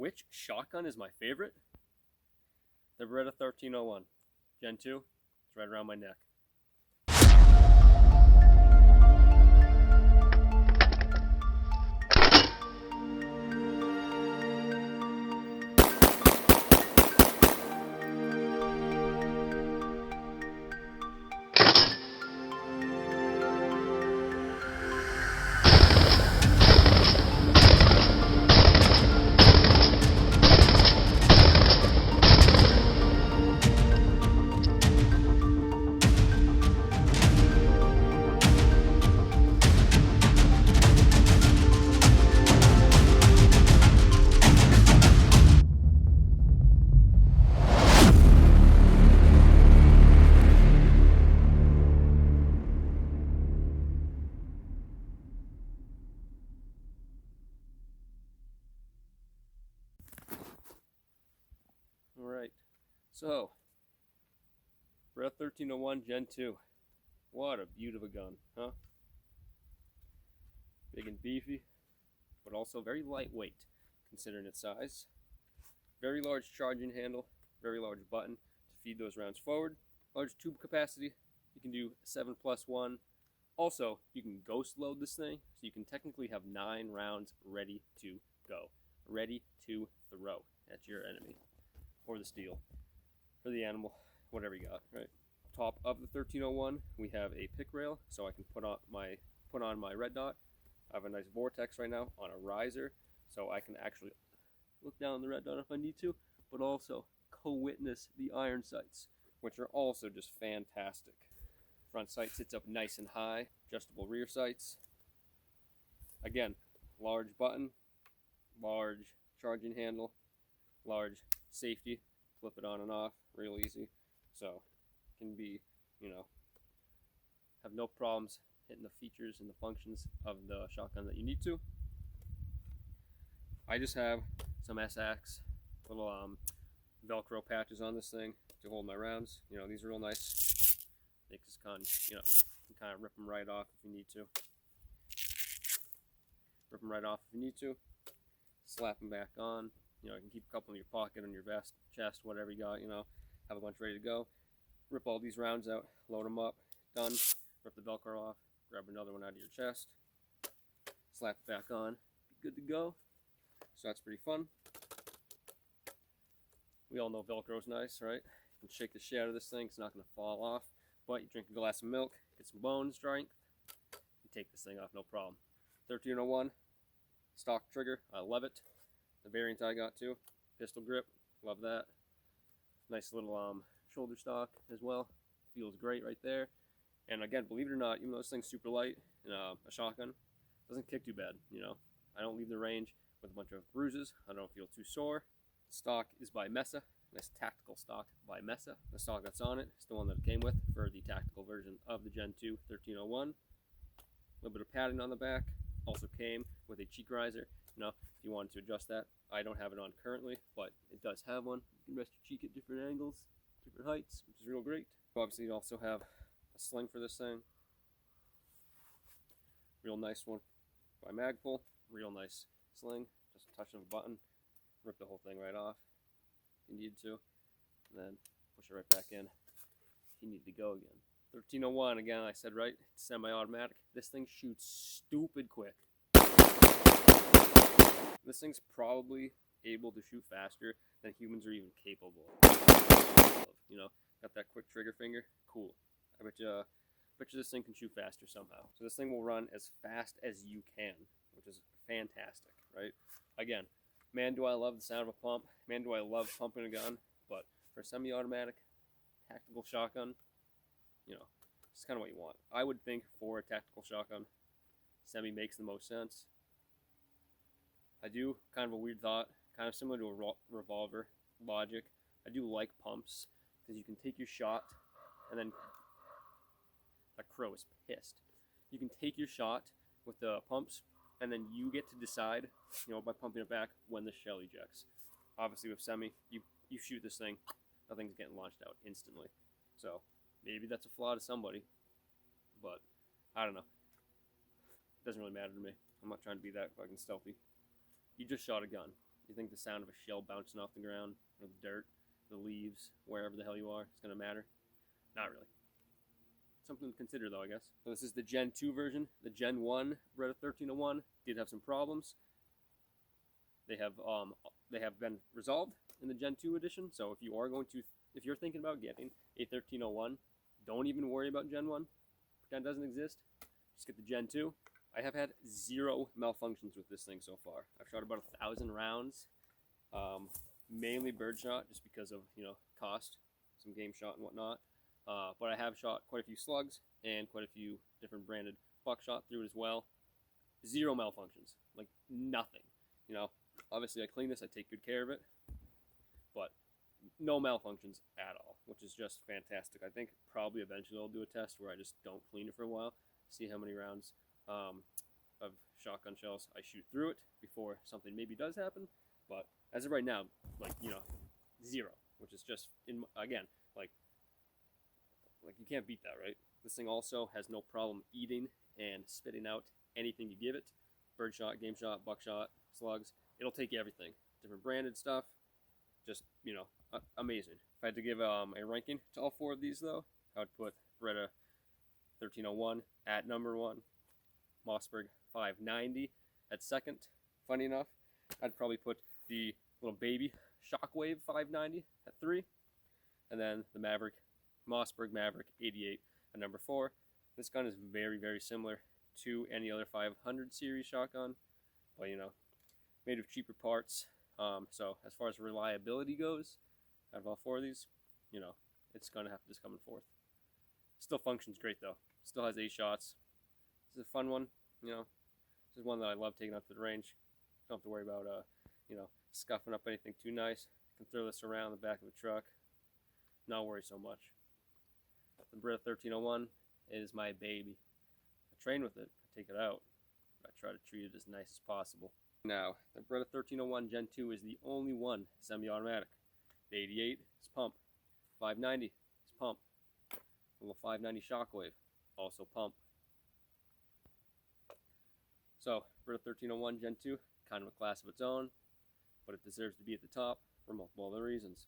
Which shotgun is my favorite? The Beretta 1301 Gen 2. It's right around my neck. Alright, so Beretta 1301 Gen 2. What a beaut of a gun, huh? Big and beefy, but also very lightweight considering its size. Very large charging handle, very large button to feed those rounds forward. Large tube capacity, you can do 7+1. Also, you can ghost load this thing, so you can technically have 9 rounds ready to go. Ready to throw at your enemy. Or the steel, or the animal, whatever you got, right? Top of the 1301, we have a pick rail, so I can put on my red dot. I have a nice vortex right now on a riser, so I can actually look down the red dot if I need to, but also co-witness the iron sights, which are also just fantastic. Front sight sits up nice and high, adjustable rear sights. Again, large button, large charging handle, large safety, flip it on and off real easy, so can be, have no problems hitting the features and the functions of the shotgun that you need to. I just have some SX little velcro patches on this thing to hold my rounds. These are real nice. Makes this gun, you can kind of rip them right off if you need to. Rip them right off if you need to. Slap them back on. You can keep a couple in your pocket, on your vest, chest, whatever you got, have a bunch ready to go. Rip all these rounds out, load them up, done. Rip the Velcro off, grab another one out of your chest, slap it back on, be good to go. So that's pretty fun. We all know Velcro's nice, right? You can shake the shit out of this thing, it's not going to fall off. But you drink a glass of milk, get some bone strength, you take this thing off, no problem. 1301, stock trigger, I love it. The variant I got too, pistol grip, love that. Nice little shoulder stock as well, feels great right there. And again, believe it or not, even though this thing's super light and a shotgun, it doesn't kick too bad. I don't leave the range with a bunch of bruises. I don't feel too sore. The stock is by Mesa, nice tactical stock by Mesa. The stock that's on it is the one that it came with for the tactical version of the Gen 2 1301. A little bit of padding on the back. Also came with a cheek riser. If you wanted to adjust that, I don't have it on currently, but it does have one. You can rest your cheek at different angles, different heights, which is real great. Obviously, you also have a sling for this thing. Real nice one by Magpul. Real nice sling. Just a touch of a button. Rip the whole thing right off if you need to. And then push it right back in if you need to go again. 1301, again, I said right, it's semi-automatic. This thing shoots stupid quick. This thing's probably able to shoot faster than humans are even capable of. Got that quick trigger finger? Cool. I bet you this thing can shoot faster somehow. So this thing will run as fast as you can, which is fantastic, right? Again, man, do I love the sound of a pump. Man, do I love pumping a gun. But for a semi-automatic tactical shotgun, it's kind of what you want. I would think for a tactical shotgun, semi makes the most sense. I do kind of a weird thought, kind of similar to a revolver logic. I do like pumps because you can take your shot and then that crow is pissed. You can take your shot with the pumps and then you get to decide, by pumping it back when the shell ejects. Obviously with semi, you shoot this thing, nothing's getting launched out instantly. So maybe that's a flaw to somebody, but I don't know. It doesn't really matter to me. I'm not trying to be that fucking stealthy. You just shot a gun. You think the sound of a shell bouncing off the ground, or the dirt, the leaves, wherever the hell you are, is going to matter? Not really. Something to consider though, I guess. So this is the Gen 2 version. The Gen 1 Beretta 1301 did have some problems. They have been resolved in the Gen 2 edition. So if you're thinking about getting a 1301, don't even worry about Gen 1. Pretend it doesn't exist. Just get the Gen 2. I have had 0 malfunctions with this thing so far. I've shot about 1,000 rounds, mainly birdshot, just because of cost, some game shot and whatnot. But I have shot quite a few slugs and quite a few different branded buckshot through it as well. 0 malfunctions, like nothing. Obviously I clean this, I take good care of it, but no malfunctions at all, which is just fantastic. I think probably eventually I'll do a test where I just don't clean it for a while, see how many rounds of shotgun shells I shoot through it before something maybe does happen. But as of right now, 0, which is just again like you can't beat that, right? This thing also has no problem eating and spitting out anything you give it. Birdshot, game shot, buckshot, slugs. It'll take everything. Different branded stuff. Just, amazing. If I had to give a ranking to all 4 of these, though, I would put Beretta 1301 at number 1. Mossberg 590 at second. Funny enough, I'd probably put the little baby Shockwave 590 at 3. And then the Mossberg Maverick 88 at number 4. This gun is very, very similar to any other 500 series shotgun, but made of cheaper parts. So as far as reliability goes, out of all 4 of these, it's gonna have to just come in 4th. Still functions great though. Still has 8 shots. This is a fun one. This is one that I love taking out to the range. Don't have to worry about scuffing up anything too nice. You can throw this around the back of a truck. Not worry so much. The Beretta 1301 is my baby. I train with it, I take it out, but I try to treat it as nice as possible. Now, the Beretta 1301 Gen 2 is the only one semi-automatic. The 88 is pump. 590 is pump. The little 590 Shockwave, also pump. So, Beretta 1301 Gen 2, kind of a class of its own, but it deserves to be at the top for multiple other reasons.